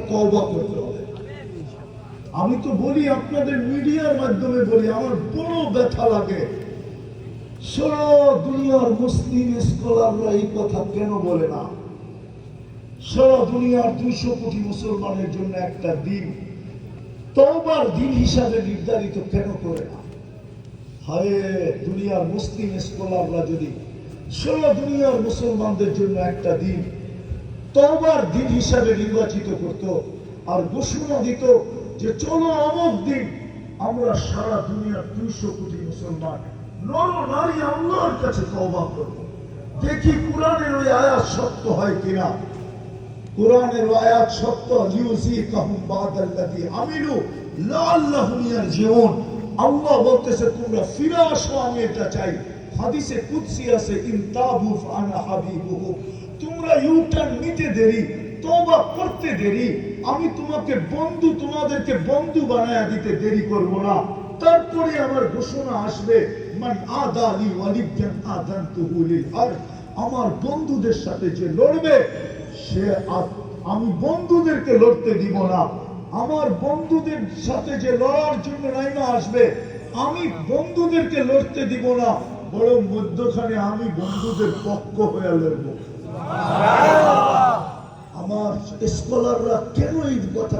তওবা করতে হবে। আমি তো বলি, আপনাদের মিডিয়ার মাধ্যমে বলি, আমার বড় ব্যথা লাগে সারা দুনিয়ার মুসলিম স্কলাররা এই কথা কেন বলে না? সারা দুনিয়ার 200 কোটি মুসলমানের জন্য একটা দিন তওবার দিন হিসাবে নির্ধারিত কেন করে না? হায়, দুনিয়ার মুসলিম স্কলাররা যদি সারা দুনিয়ার মুসলমানদের জন্য একটা দিন তওবার দিন হিসাবে নির্বাচিত করত আর ঘোষণা দিত যে চলো অমুক দিন আমরা সারা দুনিয়ার 200 কোটি মুসলমান নর নারী আল্লাহর কাছে তওবা করব, দেখি কোরআনের ওই আয়াত সত্য হয় কিনা। কোরআনের ওই আয়াত সত্য, লিউযিকাহুম বাদাল্লাযী আমিলু লাআল্লাহুম ইয়ারজিউন। আল্লাহ বলতেছে তোমরা ফিরে আসো, আমি এটা চাই। হাদিসে কুদসি আছে, ইনতাবু ফানা হাবিবুহু, তোমরা ইউটার্ন নিতে দেরি, তওবা করতে দেরি, আমি তোমাদেরকে বন্ধু বানায়া দিতে দেরি করব না। তারপরে আমার ঘোষণা আসবে, মান আদালি ওয়ালিয়ান আযানতুহু লিল হারব, আমার বন্ধুদের সাথে যে লড়বে সে, আমি বন্ধুদেরকে লড়তে দিব না। আমার বন্ধুদের সাথে যে লড়ার জন্য নাইমা আসবে, আমি বন্ধুদেরকে লড়তে দিব না, বরং মধ্যখানে আমি বন্ধুদের পক্ষ হয়ে লড়ব। আমার স্কলাররা কেন এই কথা